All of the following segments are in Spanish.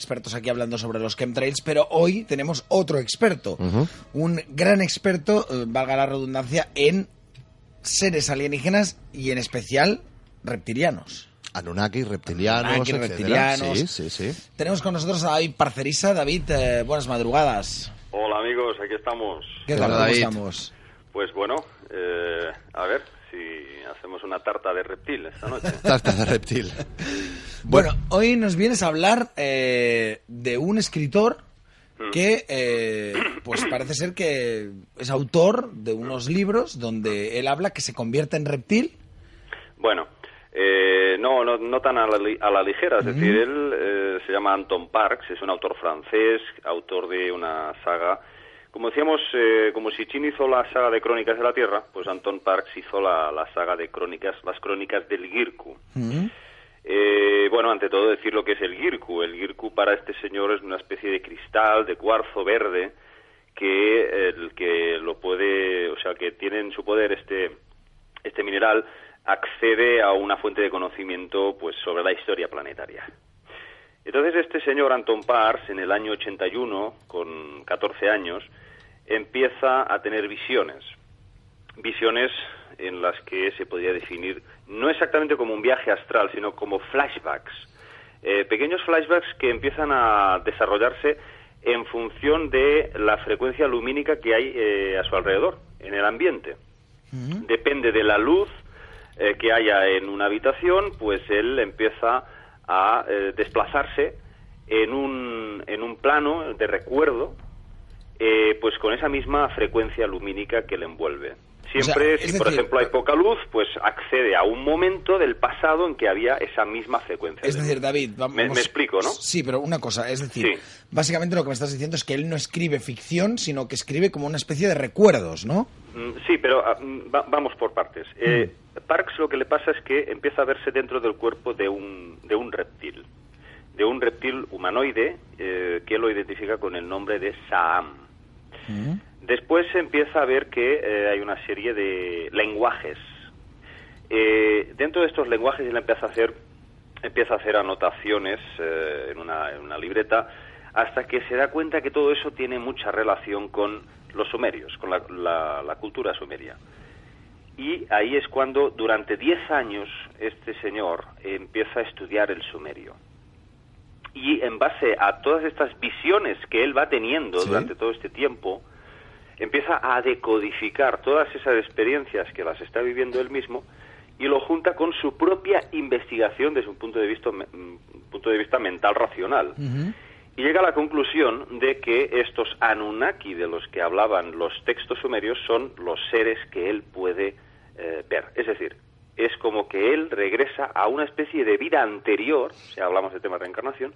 expertos aquí hablando sobre los chemtrails, pero hoy tenemos otro experto, un gran experto, valga la redundancia, en seres alienígenas y en especial reptilianos. Anunnaki, reptilianos, reptilianos. Sí. Tenemos con nosotros a David Parcerisa. David, buenas madrugadas. Hola amigos, aquí estamos. ¿Qué tal? ¿Cómo estamos? Pues bueno, a ver si hacemos una tarta de reptil esta noche. Tarta de reptil. Bueno, hoy nos vienes a hablar de un escritor que pues parece ser que es autor de unos libros donde él habla que se convierte en reptil. Bueno, no tan a la ligera, es decir, él se llama Anton Parks, es un autor francés, autor de una saga. Como decíamos, como si Chin hizo la saga de Crónicas de la Tierra, pues Anton Parks hizo la saga de Crónicas, las Crónicas del Girku. Bueno, ante todo decir lo que es el Girku. El Girku para este señor es una especie de cristal, de cuarzo verde, que el que lo puede, o sea, que tiene en su poder este mineral, accede a una fuente de conocimiento pues sobre la historia planetaria. Entonces este señor Anton Parks, en el año 81, con 14 años, empieza a tener visiones en las que se podría definir no exactamente como un viaje astral, sino como flashbacks, pequeños flashbacks que empiezan a desarrollarse en función de la frecuencia lumínica que hay a su alrededor, en el ambiente. Depende de la luz que haya en una habitación, pues él empieza a desplazarse en un plano de recuerdo, pues con esa misma frecuencia lumínica que le envuelve. Siempre, o sea, si por ejemplo hay poca luz, pues accede a un momento del pasado en que había esa misma frecuencia. Es decir, David, vamos... Me explico, ¿no? Sí, pero una cosa, es decir, básicamente lo que me estás diciendo es que él no escribe ficción, sino que escribe como una especie de recuerdos, ¿no? Sí, pero vamos por partes. Parks lo que le pasa es que empieza a verse dentro del cuerpo de un reptil humanoide, que lo identifica con el nombre de Saam. Después se empieza a ver que hay una serie de lenguajes. Dentro de estos lenguajes él empieza a hacer anotaciones en una libreta, hasta que se da cuenta que todo eso tiene mucha relación con los sumerios, con la cultura sumeria. Y ahí es cuando durante 10 años este señor empieza a estudiar el sumerio. Y en base a todas estas visiones que él va teniendo durante todo este tiempo, empieza a decodificar todas esas experiencias que las está viviendo él mismo y lo junta con su propia investigación desde un punto de vista mental racional. Y llega a la conclusión de que estos Anunnaki de los que hablaban los textos sumerios son los seres que él puede ver. Es decir, es como que él regresa a una especie de vida anterior, si hablamos de tema de reencarnación,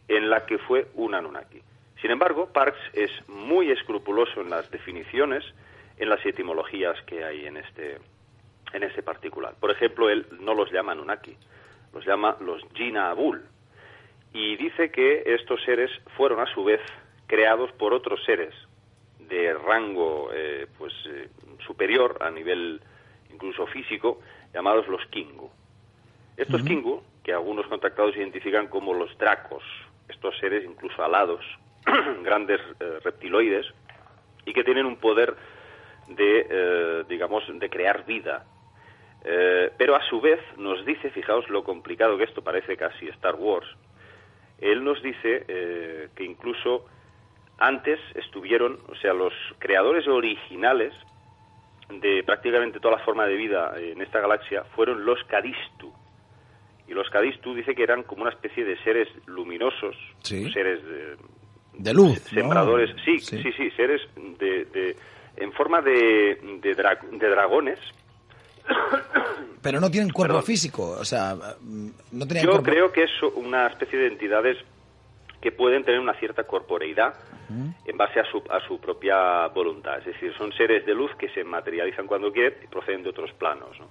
en la que fue un Anunnaki. Sin embargo, Parks es muy escrupuloso en las definiciones, en las etimologías que hay en este particular. Por ejemplo, él no los llama Anunnaki, los llama los Jina Abul. Y dice que estos seres fueron a su vez creados por otros seres de rango superior a nivel incluso físico, llamados los Kingu. Estos Kingu, que algunos contactados identifican como los Dracos, estos seres incluso alados, grandes reptiloides, y que tienen un poder de crear vida. Pero a su vez nos dice, fijaos lo complicado que esto parece casi Star Wars, él nos dice que incluso antes estuvieron, o sea, los creadores originales de prácticamente toda la forma de vida en esta galaxia fueron los Kadistu. Y los Kadistu dice que eran como una especie de seres luminosos, seres de luz, sembradores, ¿no? Sí, seres en forma de dragones. Pero no tienen cuerpo físico, o sea, no tenían cuerpo. Yo creo que es una especie de entidades que pueden tener una cierta corporeidad en base a su propia voluntad. Es decir, son seres de luz que se materializan cuando quieren y proceden de otros planos, ¿no?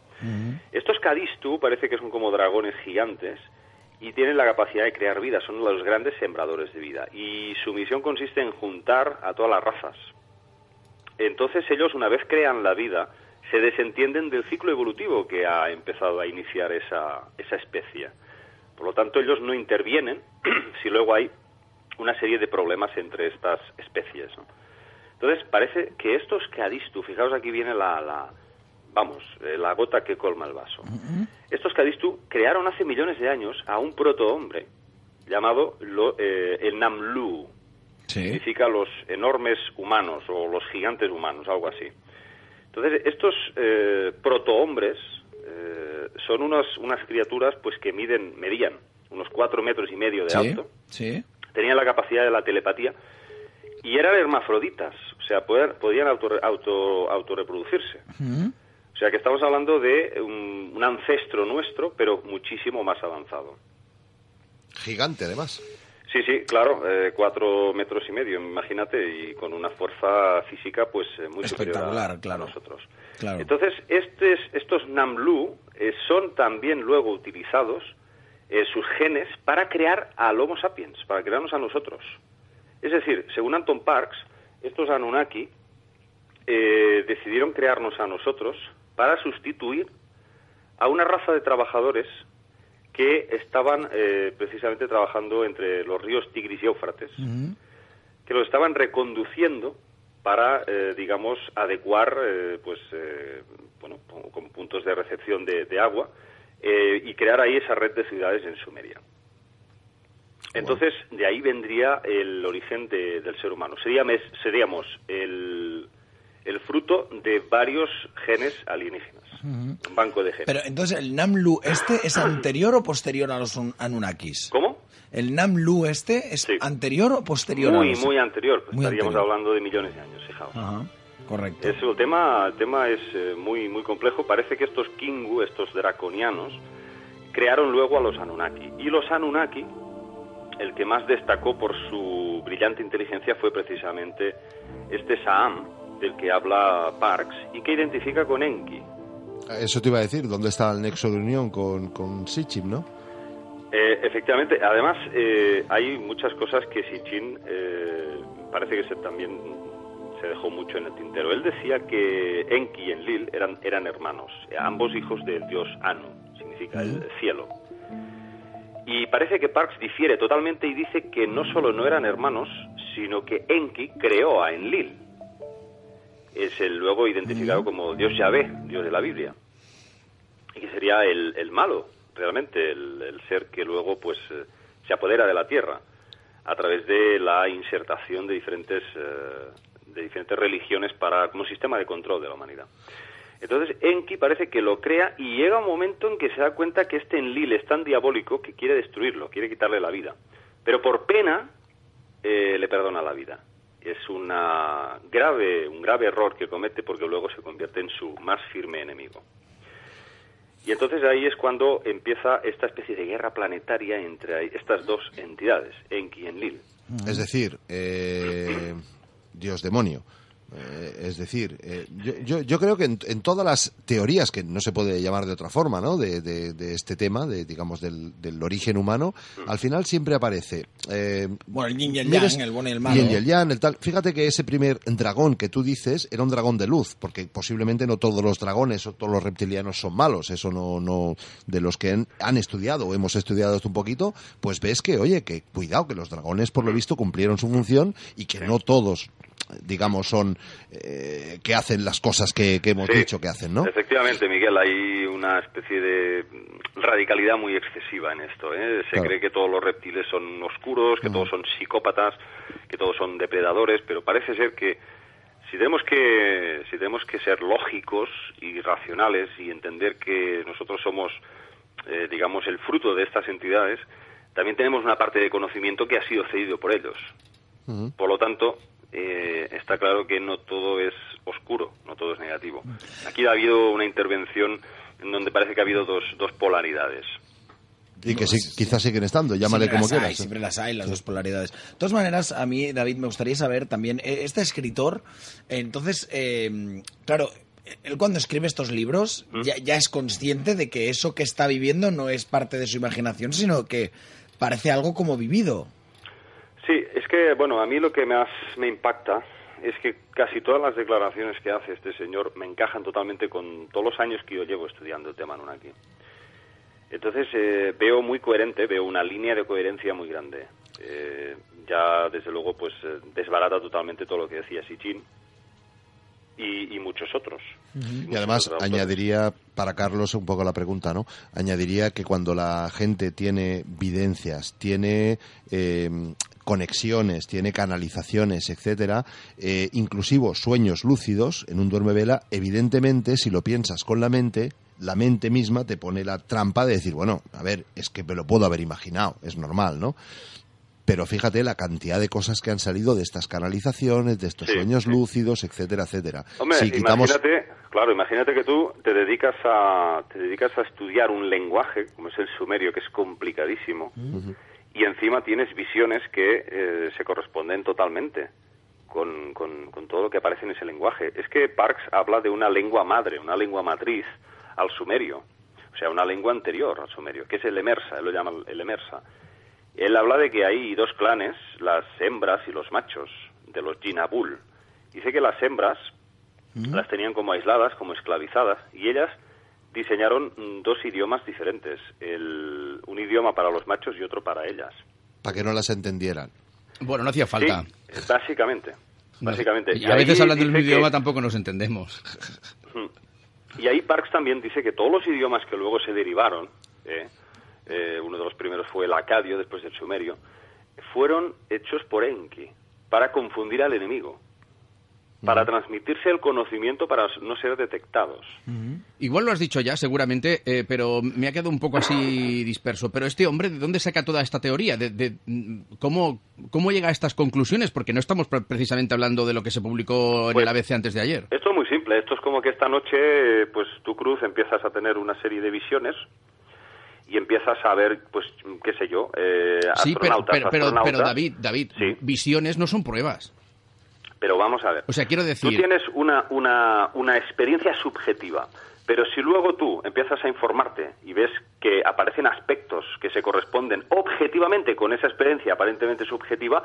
Estos Kadistu parece que son como dragones gigantes y tienen la capacidad de crear vida, son los grandes sembradores de vida. Y su misión consiste en juntar a todas las razas. Entonces ellos, una vez crean la vida, se desentienden del ciclo evolutivo que ha empezado a iniciar esa especie. Por lo tanto, ellos no intervienen si luego hay una serie de problemas entre estas especies, ¿no? Entonces, parece que estos Cadistu, fijaos, aquí viene la gota que colma el vaso. Estos Cadistu crearon hace millones de años a un protohombre llamado el Namlu. Sí. Significa los enormes humanos o los gigantes humanos, algo así. Entonces, estos protohombres son unas criaturas pues que medían unos 4,5 metros de alto. Sí. Tenían la capacidad de la telepatía y eran hermafroditas, o sea, podían autorreproducirse. O sea, que estamos hablando de un ancestro nuestro, pero muchísimo más avanzado. Gigante, además. Sí, claro, 4,5 metros, imagínate, y con una fuerza física pues muy espectacular, superior a nosotros. Claro. Entonces, estos Namlu son también luego utilizados, sus genes, para crear al Homo sapiens, para crearnos a nosotros. Es decir, según Anton Parks, estos Anunnaki decidieron crearnos a nosotros para sustituir a una raza de trabajadores que estaban precisamente trabajando entre los ríos Tigris y Éufrates, que los estaban reconduciendo para, digamos, adecuar, con puntos de recepción de agua y crear ahí esa red de ciudades en Sumeria. Entonces, de ahí vendría el origen del ser humano. Seríamos el fruto de varios genes alienígenas, un banco de genes. Pero entonces, ¿el Namlu es anterior o posterior a los Anunnakis? ¿Cómo? ¿El Namlu es anterior o posterior a los...? Muy anterior. Muy Estaríamos anterior. hablando de millones de años, fijaos. Ajá, correcto. El tema es muy complejo. Parece que estos Kingu, estos draconianos, crearon luego a los Anunnaki. Y los Anunnaki, el que más destacó por su brillante inteligencia fue precisamente este Saam, del que habla Parks, y que identifica con Enki. Eso te iba a decir, ¿dónde está el nexo de unión con Sitchin, no? Efectivamente, además hay muchas cosas que Sitchin parece que también se dejó mucho en el tintero. Él decía que Enki y Enlil eran hermanos, ambos hijos del dios Anu, significa el cielo. Y parece que Parks difiere totalmente y dice que no solo no eran hermanos, sino que Enki creó a Enlil. Es el luego identificado como Dios Yahvé, Dios de la Biblia. Y que sería el malo, realmente, el ser que luego pues se apodera de la tierra a través de la insertación de diferentes religiones como sistema de control de la humanidad. Entonces Enki parece que lo crea y llega un momento en que se da cuenta que este Enlil es tan diabólico que quiere destruirlo, quiere quitarle la vida. Pero por pena le perdona la vida. Es un grave error que comete porque luego se convierte en su más firme enemigo. Y entonces ahí es cuando empieza esta especie de guerra planetaria entre estas dos entidades, Enki y Enlil. Es decir, Dios demonio. Es decir, yo creo que en todas las teorías, que no se puede llamar de otra forma, ¿no?, de este tema, digamos, del origen humano, al final siempre aparece... el yin y el yang, el bueno y el malo. Yin y el yang, el tal. Fíjate que ese primer dragón que tú dices era un dragón de luz, porque posiblemente no todos los dragones o todos los reptilianos son malos. Eso no de los que han estudiado o hemos estudiado esto un poquito, pues ves que, oye, que cuidado, que los dragones por lo visto cumplieron su función y que no todos, digamos, son que hacen las cosas que hemos dicho que hacen, ¿no? Efectivamente, Miguel, hay una especie de radicalidad muy excesiva en esto, Se cree que todos los reptiles son oscuros, que todos son psicópatas, que todos son depredadores, pero parece ser que si tenemos que ser lógicos y racionales y entender que nosotros somos, digamos, el fruto de estas entidades, también tenemos una parte de conocimiento que ha sido cedido por ellos. Por lo tanto, está claro que no todo es oscuro, no todo es negativo. Aquí ha habido una intervención en donde parece que ha habido dos polaridades. Y que sí, quizás siguen estando, llámale como quieras. Siempre las hay, las dos polaridades. De todas maneras, a mí, David, me gustaría saber también, este escritor, entonces, claro, él cuando escribe estos libros ya es consciente de que eso que está viviendo no es parte de su imaginación, sino que parece algo como vivido. Sí, es que, bueno, a mí lo que más me impacta es que casi todas las declaraciones que hace este señor me encajan totalmente con todos los años que yo llevo estudiando el tema Anunnaki. Entonces veo muy coherente, veo una línea de coherencia muy grande. Ya, desde luego, pues desbarata totalmente todo lo que decía Sitchin y muchos otros. Y además añadiría, para Carlos, un poco la pregunta, ¿no? Añadiría que cuando la gente tiene videncias, tiene conexiones, tiene canalizaciones, etcétera, inclusive sueños lúcidos en un duermevela, evidentemente, si lo piensas con la mente misma te pone la trampa de decir, bueno, a ver, es que me lo puedo haber imaginado, es normal, ¿no? Pero fíjate la cantidad de cosas que han salido de estas canalizaciones, de estos sueños lúcidos, etcétera, etcétera. Hombre, si quitamos... imagínate que tú te dedicas a estudiar un lenguaje, como es el sumerio, que es complicadísimo, y encima tienes visiones que se corresponden totalmente con todo lo que aparece en ese lenguaje. Es que Parks habla de una lengua madre, una lengua matriz al sumerio, o sea, una lengua anterior al sumerio, que es el Emersa, él lo llama el Emersa. Él habla de que hay dos clanes, las hembras y los machos, de los Jinabul. Dice que las hembras las tenían como aisladas, como esclavizadas, y ellas diseñaron dos idiomas diferentes, un idioma para los machos y otro para ellas. Para que no las entendieran. Bueno, no hacía falta. Sí, básicamente. Y a veces hablando del idioma tampoco nos entendemos. Y ahí Parks también dice que todos los idiomas que luego se derivaron... uno de los primeros fue el acadio, después del sumerio, fueron hechos por Enki, para confundir al enemigo, para transmitirse el conocimiento para no ser detectados. Igual lo has dicho ya, seguramente, pero me ha quedado un poco así disperso. Pero este hombre, ¿de dónde saca toda esta teoría? ¿Cómo llega a estas conclusiones? Porque no estamos precisamente hablando de lo que se publicó en el ABC antes de ayer. Esto es muy simple. Esto es como que esta noche, pues tú, Cruz, empiezas a tener una serie de visiones y empiezas a ver, pues, qué sé yo, astronautas. Pero David, ¿sí? Visiones no son pruebas. Pero vamos a ver. O sea, quiero decir... Tú tienes una experiencia subjetiva, pero si luego tú empiezas a informarte y ves que aparecen aspectos que se corresponden objetivamente con esa experiencia aparentemente subjetiva,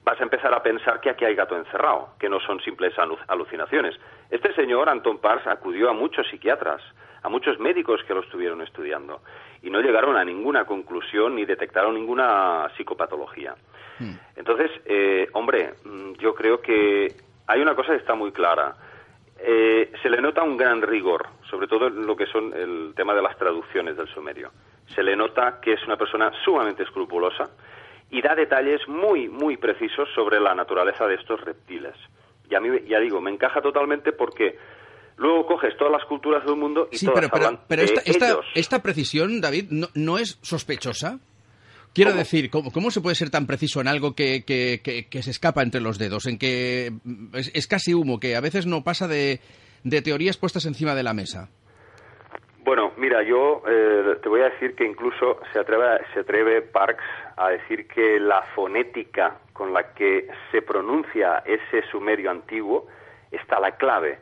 vas a empezar a pensar que aquí hay gato encerrado, que no son simples alucinaciones. Este señor, Anton Parks, acudió a muchos psiquiatras, a muchos médicos que lo estuvieron estudiando, y no llegaron a ninguna conclusión ni detectaron ninguna psicopatología. Entonces, hombre, yo creo que hay una cosa que está muy clara. Se le nota un gran rigor, sobre todo en lo que son el tema de las traducciones del sumerio. Se le nota que es una persona sumamente escrupulosa y da detalles muy, muy precisos sobre la naturaleza de estos reptiles. Y a mí, ya digo, me encaja totalmente porque luego coges todas las culturas del mundo y todas hablan de ellos. Esta precisión, David, ¿no es sospechosa? Quiero decir, ¿cómo se puede ser tan preciso en algo que se escapa entre los dedos? En que es casi humo, que a veces no pasa de teorías puestas encima de la mesa. Bueno, mira, yo te voy a decir que incluso se atreve Parks a decir que la fonética con la que se pronuncia ese sumerio antiguo está la clave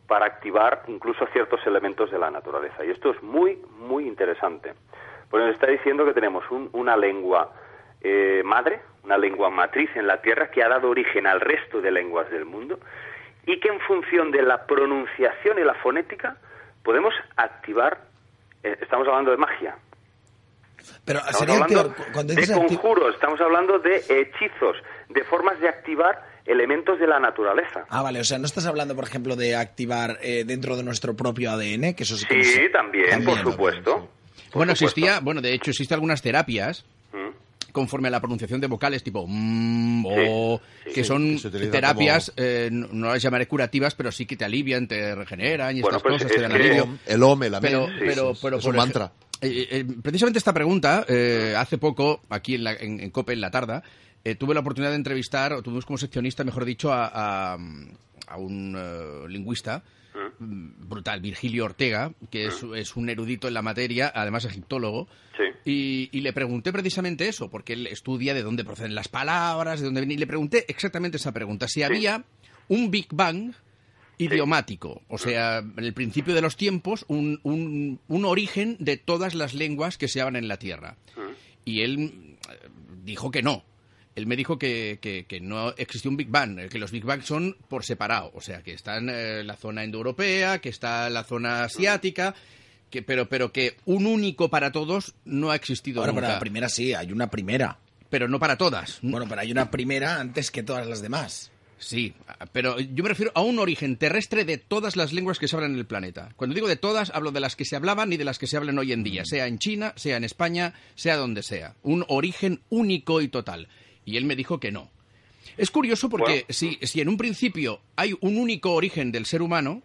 para activar incluso ciertos elementos de la naturaleza. Y esto es muy, muy interesante. Porque nos está diciendo que tenemos una lengua madre, una lengua matriz en la Tierra que ha dado origen al resto de lenguas del mundo y que en función de la pronunciación y la fonética podemos activar, estamos hablando de magia. Pero estamos hablando de conjuros, estamos hablando de hechizos, de formas de activar elementos de la naturaleza. Ah, vale, o sea, no estás hablando, por ejemplo, de activar dentro de nuestro propio ADN, que eso sí que sí, también, por supuesto. Bueno, de hecho, existen algunas terapias conforme a la pronunciación de vocales, tipo que son terapias, no las llamaré curativas, pero sí que te alivian, te regeneran y estas cosas te dan alivio. El OME, la pero es un mantra. Precisamente esta pregunta, hace poco, aquí en COPE, en la tarde, tuve la oportunidad de entrevistar, o tuvimos como seccionista, mejor dicho, a un lingüista brutal, Virgilio Ortega, que es un erudito en la materia, además egiptólogo, y le pregunté precisamente eso, porque él estudia de dónde proceden las palabras, de dónde vienen, y le pregunté exactamente esa pregunta, si había un Big Bang idiomático, o sea, en el principio de los tiempos, un origen de todas las lenguas que se hablan en la Tierra. Y él dijo que no. Él me dijo que no existió un Big Bang, que los Big Bang son por separado, o sea, que está en la zona indoeuropea, que está en la zona asiática, pero que un único para todos no ha existido nunca. Pero la primera sí, hay una primera. pero no para todas. Bueno, pero hay una primera antes que todas las demás. Sí, pero yo me refiero a un origen terrestre de todas las lenguas que se hablan en el planeta. Cuando digo de todas, hablo de las que se hablaban y de las que se hablan hoy en día, sea en China, sea en España, sea donde sea. Un origen único y total. Y él me dijo que no. Es curioso porque si en un principio hay un único origen del ser humano,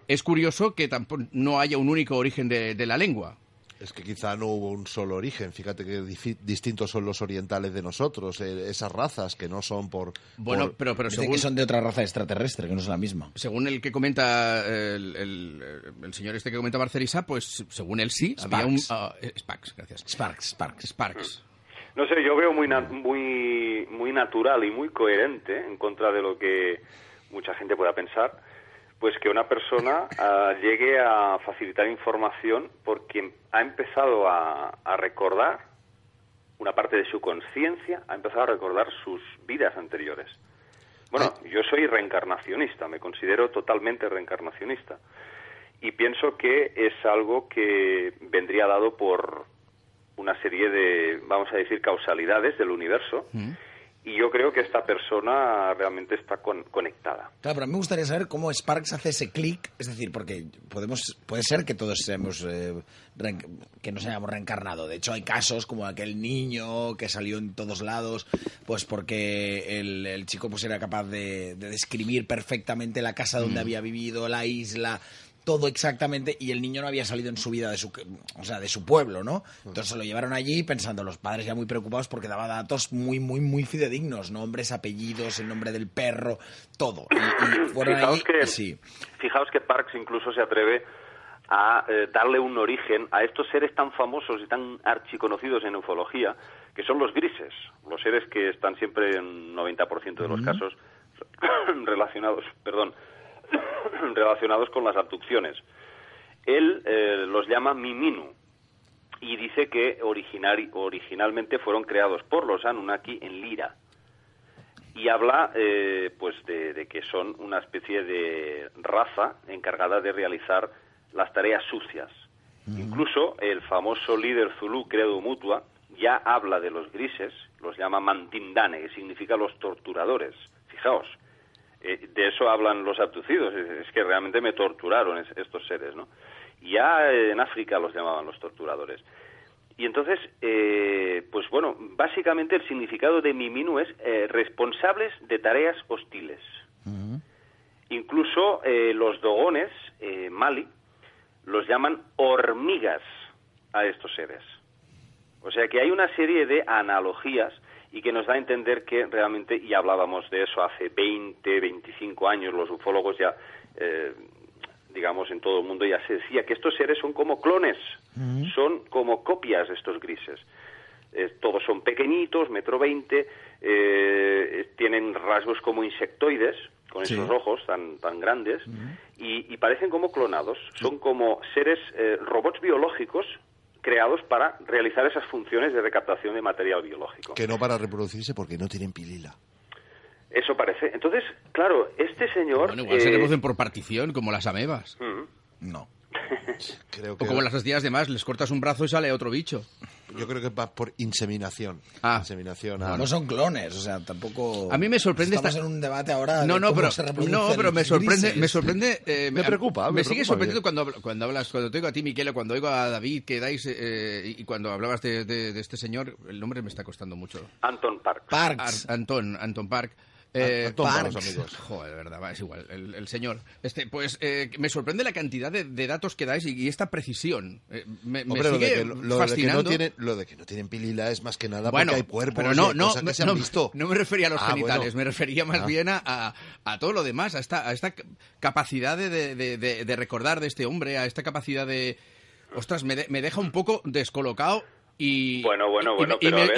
es curioso que tampoco no haya un único origen de la lengua. Es que quizá no hubo un solo origen. Fíjate que distintos son los orientales de nosotros, esas razas que no son por... Bueno, pero Dicen según, que son de otra raza extraterrestre, que no es la misma. según el que comenta el señor este que comenta Barcerisa, pues según él sí, Sparks. había un... Sparks, gracias. Sparks. No sé, yo veo muy natural y muy coherente, en contra de lo que mucha gente pueda pensar, pues que una persona llegue a facilitar información porque ha empezado a recordar una parte de su conciencia, ha empezado a recordar sus vidas anteriores. Bueno, yo soy reencarnacionista, me considero totalmente reencarnacionista y pienso que es algo que vendría dado por una serie de, vamos a decir, causalidades del universo. Y yo creo que esta persona realmente está conectada. Claro, pero a mí me gustaría saber cómo Sparks hace ese clic, es decir, porque puede ser que todos seamos que nos hayamos reencarnado. De hecho, hay casos como aquel niño que salió en todos lados, pues porque el chico pues era capaz de describir perfectamente la casa donde había vivido, la isla, todo exactamente, y el niño no había salido en su vida de su pueblo, ¿no? Entonces se lo llevaron allí pensando, los padres ya muy preocupados porque daba datos muy, muy, muy fidedignos, nombres, apellidos, el nombre del perro, todo. Y fueron allí, Fijaos que Parks incluso se atreve a darle un origen a estos seres tan famosos y tan archiconocidos en ufología, que son los grises, los seres que están siempre en 90% de los casos relacionados con las abducciones. Él los llama Miminu y dice que originalmente fueron creados por los Anunnaki en Lyra. Y habla pues de que son una especie de raza encargada de realizar las tareas sucias. Incluso el famoso líder Zulú Credo Mutua ya habla de los grises, los llama Mantindane, que significa los torturadores. Fijaos, de eso hablan los abducidos, es que realmente me torturaron estos seres, ¿no? Ya en África los llamaban los torturadores. Y entonces, pues bueno, básicamente el significado de Miminu es responsables de tareas hostiles. Incluso los dogones, Mali, los llaman hormigas a estos seres. O sea que hay una serie de analogías y que nos da a entender que realmente, y hablábamos de eso hace 20, 25 años, los ufólogos ya, digamos, en todo el mundo ya se decía que estos seres son como clones, son como copias de estos grises. Todos son pequeñitos, 1,20 m, tienen rasgos como insectoides, con esos ojos tan grandes, y parecen como clonados, son como seres, robots biológicos, creados para realizar esas funciones de recaptación de material biológico. Que no para reproducirse porque no tienen pilila. Eso parece. Entonces, claro, este señor... Bueno, igual se reproducen por partición, como las amebas. No. Creo que O como las días de más, les cortas un brazo y sale otro bicho. Yo creo que va por inseminación. Inseminación. No son clones, o sea, tampoco... A mí me sorprende Estamos en un debate ahora. pero me sorprende. Me preocupa. Me sigue sorprendiendo cuando hablas, cuando te oigo a ti, Miquel, cuando oigo a David, que dais, y cuando hablabas de este señor, el nombre me está costando mucho. Anton Parks. Anton Park. Para los amigos. Joder, de verdad, es igual. El señor. Pues me sorprende la cantidad de datos que dais y esta precisión. Me sigue fascinando. Lo de que no tienen pilila es más que nada bueno, porque hay cuerpos pero cosas que se han visto. No me refería a los genitales, bueno. me refería más bien a todo lo demás, a esta capacidad de recordar de este hombre, a esta capacidad de... Ostras, me deja un poco descolocado. Y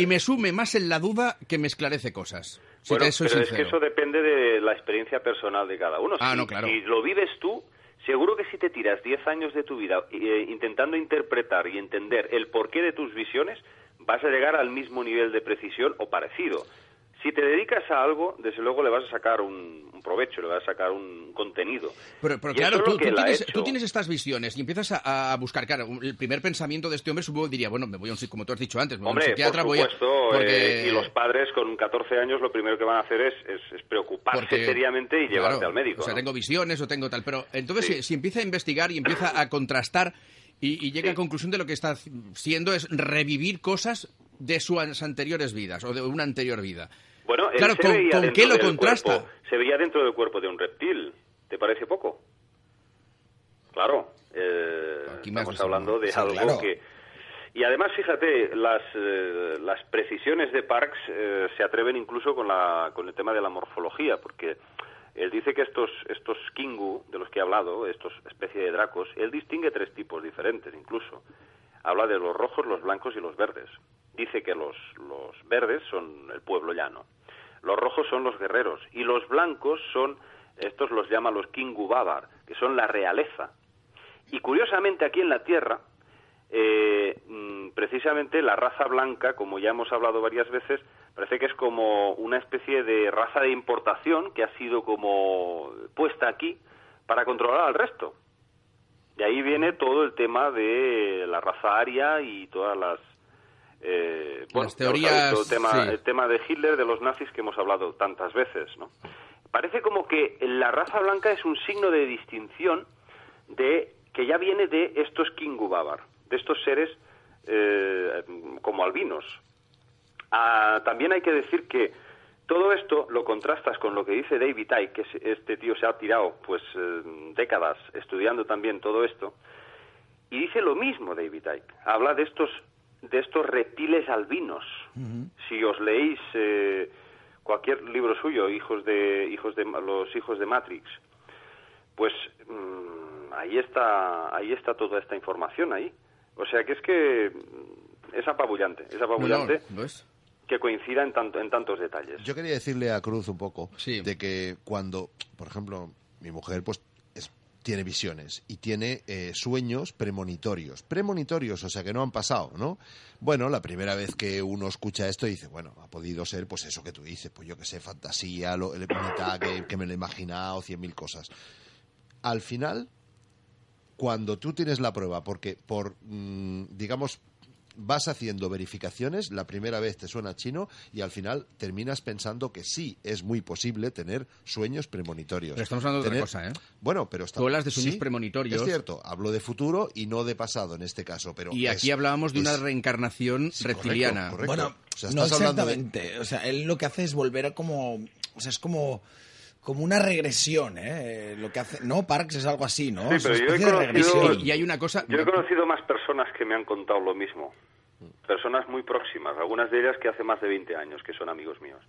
me sume más en la duda que me esclarece cosas. Bueno, pero sincero. es que eso depende de la experiencia personal de cada uno. Claro. Si lo vives tú, seguro que si te tiras 10 años de tu vida intentando interpretar y entender el porqué de tus visiones, vas a llegar al mismo nivel de precisión o parecido. Si te dedicas a algo, desde luego le vas a sacar un provecho, le vas a sacar un contenido. Pero claro, tú tienes estas visiones y empiezas a buscar, claro, el primer pensamiento de este hombre supongo diría, bueno, me voy a un, como tú has dicho antes, me voy a un psiquiatra, por supuesto, y los padres con 14 años lo primero que van a hacer es preocuparse seriamente y llevarte al médico. O sea, ¿no? Tengo visiones o tengo tal, pero entonces si empieza a investigar y empieza a contrastar y llega a la conclusión de lo que está siendo es revivir cosas de sus anteriores vidas o de una anterior vida. Bueno, claro, ¿con qué lo contrasta? Se veía dentro del cuerpo de un reptil. ¿Te parece poco? Claro. Estamos hablando de algo que... Y además, fíjate, las precisiones de Parkes se atreven incluso con el tema de la morfología, porque él dice que estos Kingu, de los que he hablado, estos especie de dracos, él distingue 3 tipos diferentes incluso. Habla de los rojos, los blancos y los verdes. Dice que los verdes son el pueblo llano. Los rojos son los guerreros y los blancos son, estos los llama los Kingu Babar, que son la realeza. Y curiosamente aquí en la Tierra, precisamente la raza blanca, como ya hemos hablado varias veces, parece que es como una especie de raza de importación que ha sido como puesta aquí para controlar al resto. De ahí viene todo el tema de la raza aria y todas las teorías, el tema de Hitler, de los nazis que hemos hablado tantas veces, ¿no? Parece como que la raza blanca es un signo de distinción que ya viene de estos Kingu Babar, de estos seres como albinos. También hay que decir que todo esto lo contrastas con lo que dice David Icke, que este tío se ha tirado pues décadas estudiando también todo esto, y dice lo mismo David Icke. Habla de estos reptiles albinos. Uh-huh. Si os leéis cualquier libro suyo, los hijos de Matrix, pues ahí está toda esta información ahí. O sea que es apabullante, ¿no es? Que coincida en tantos detalles. Yo quería decirle a Cruz un poco de que cuando, por ejemplo, mi mujer pues tiene visiones y tiene sueños premonitorios, o sea que no han pasado, ¿no? Bueno, la primera vez que uno escucha esto dice, bueno, ha podido ser pues eso que tú dices, pues yo que sé, fantasía, mitad que me lo he imaginado, 100.000 cosas. Al final, cuando tú tienes la prueba, porque digamos, vas haciendo verificaciones, la primera vez te suena chino y al final terminas pensando que sí es muy posible tener sueños premonitorios. Pero estamos hablando de otra cosa, ¿eh? Bueno, pero tú hablas de sueños premonitorios. Es cierto, hablo de futuro y no de pasado en este caso. Pero y aquí hablábamos de una reencarnación reptiliana. Correcto. Bueno, o sea, no exactamente. O sea, él lo que hace es volver a como... O sea, es como una regresión, ¿eh? Lo que hace... No, Parkes es algo así, ¿no? Sí, pero y hay una cosa... Yo he conocido más personas que me han contado lo mismo. Personas muy próximas, algunas de ellas que hace más de 20 años que son amigos míos.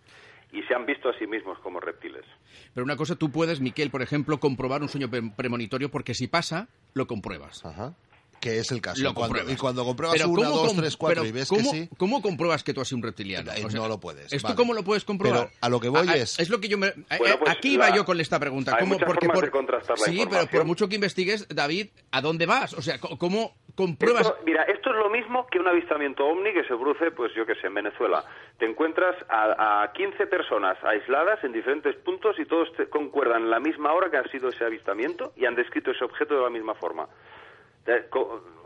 Y se han visto a sí mismos como reptiles. Pero una cosa, tú puedes, Miquel, por ejemplo, comprobar un sueño premonitorio porque si pasa, lo compruebas. Ajá. Que es el caso. Lo compruebas. Y cuando compruebas 1, 2, 3, 4 y ves que sí... ¿Cómo compruebas que tú has sido un reptiliano? O sea, no lo puedes. ¿Esto cómo lo puedes comprobar? Pero a lo que voy es... Es lo que yo me... Bueno, pues aquí iba yo con esta pregunta. Hay muchas formas de contrastar la información. Pero por mucho que investigues, David, ¿a dónde vas? O sea, ¿cómo compruebas...? Esto es lo mismo que un avistamiento ovni que se produce, pues yo que sé, en Venezuela. Te encuentras a 15 personas aisladas en diferentes puntos y todos concuerdan en la misma hora que ha sido ese avistamiento y han descrito ese objeto de la misma forma.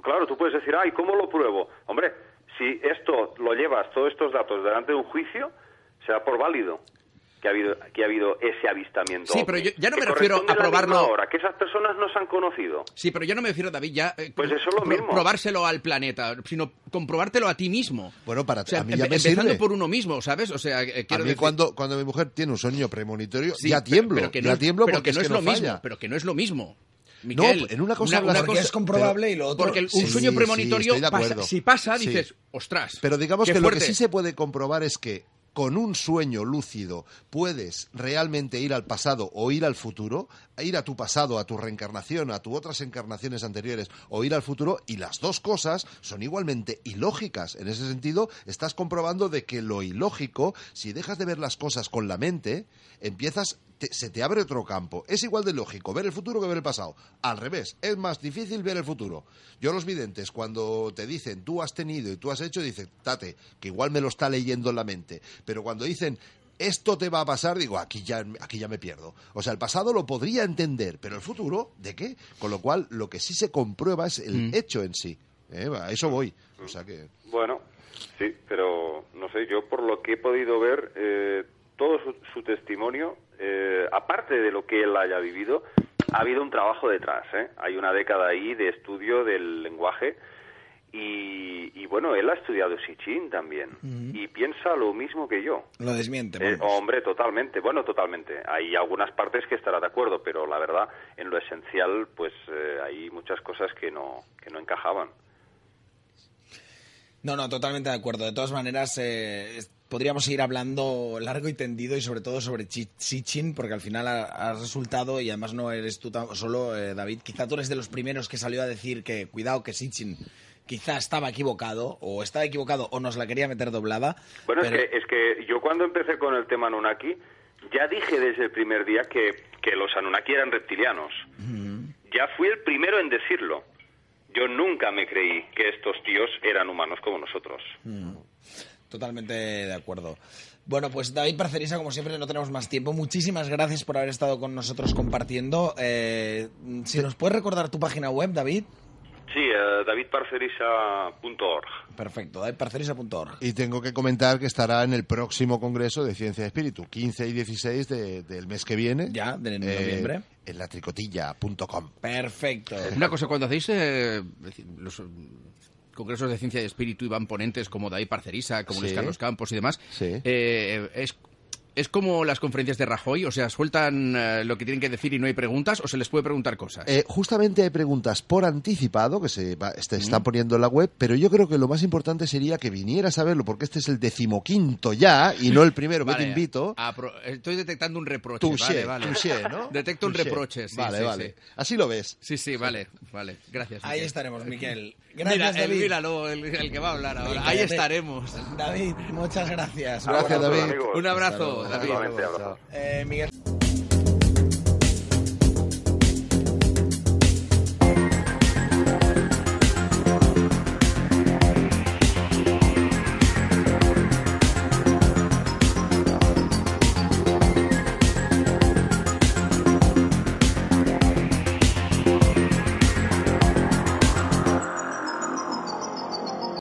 Claro, tú puedes decir, ¿cómo lo pruebo? Hombre, si esto lo llevas, todos estos datos, delante de un juicio, será por válido que ha habido ese avistamiento. Sí, pero yo ya no me refiero a probarlo ahora, que esas personas no se han conocido. Sí, pero yo no me refiero, David, ya pues eso es lo mismo. Probárselo al planeta, sino comprobártelo a ti mismo. Bueno, a mí ya me empezando sirve. por uno mismo, ¿sabes? O sea, quiero decir... cuando mi mujer tiene un sueño premonitorio, ya tiemblo. Porque no es lo mismo. Pero que no es lo mismo. Miquel, no, en una cosa es comprobable y lo otro... Porque un sueño premonitorio, si pasa, dices, ostras, pero digamos que fuerte. Lo que sí se puede comprobar es que con un sueño lúcido puedes realmente ir al pasado o ir al futuro, ir a tu pasado, a tu reencarnación, a tus otras encarnaciones anteriores o ir al futuro, y las dos cosas son igualmente ilógicas. En ese sentido, estás comprobando de que lo ilógico, si dejas de ver las cosas con la mente, se te abre otro campo. Es igual de lógico ver el futuro que ver el pasado. Al revés, es más difícil ver el futuro. Yo los videntes, cuando te dicen tú has tenido y tú has hecho, dicen, tate, que igual me lo está leyendo en la mente. Pero cuando dicen esto te va a pasar, digo, aquí ya me pierdo. O sea, el pasado lo podría entender, pero el futuro, ¿de qué? Con lo cual, lo que sí se comprueba es el hecho en sí. A eso voy. O sea que... Bueno, sí, pero no sé, yo por lo que he podido ver, todo su testimonio, aparte de lo que él haya vivido, ha habido un trabajo detrás, ¿eh? Hay una década ahí de estudio del lenguaje y bueno, él ha estudiado Sitchin también y piensa lo mismo que yo. Lo desmiente. Hombre, totalmente. Bueno, totalmente. Hay algunas partes que estará de acuerdo, pero la verdad, en lo esencial, pues hay muchas cosas que no encajaban. No, totalmente de acuerdo. De todas maneras, podríamos seguir hablando largo y tendido y sobre todo sobre Sitchin, porque al final ha resultado, y además no eres tú solo, David, quizá tú eres de los primeros que salió a decir que, cuidado, que Sitchin quizá estaba equivocado o nos la quería meter doblada. Bueno, pero... es que yo cuando empecé con el tema Anunnaki, ya dije desde el primer día que los Anunnaki eran reptilianos. Ya fui el primero en decirlo. Yo nunca me creí que estos tíos eran humanos como nosotros. Totalmente de acuerdo. Bueno, pues David Parcerisa, como siempre, no tenemos más tiempo. Muchísimas gracias por haber estado con nosotros compartiendo. Si nos puedes recordar tu página web, David. Sí, davidparcerisa.org. Perfecto, davidparcerisa.org. Y tengo que comentar que estará en el próximo Congreso de Ciencia y Espíritu, 15 y 16 del mes que viene. Ya, de noviembre. En latricotilla.com. Perfecto. Una cosa, cuando hacéis los congresos de Ciencia y Espíritu y van ponentes como David Parcerisa, como Luis Carlos Campos y demás, ¿es como las conferencias de Rajoy? O sea, ¿sueltan lo que tienen que decir y no hay preguntas o se les puede preguntar cosas? Justamente hay preguntas por anticipado que se están poniendo en la web, pero yo creo que lo más importante sería que vinieras a verlo, porque este es el 15º ya y no el primero. Vale, que te invito. Estoy detectando un reproche. Touché, vale. touché, ¿no? Detecto un reproche, sí. Vale. Sí. Así lo ves. Sí, vale. Gracias, Ahí Miquel. estaremos, Miquel. Gracias, David. Míralo, el que va a hablar ahora. Ahí estaremos. David, muchas gracias. Gracias, David. Amigos. Un abrazo, David. Miguel.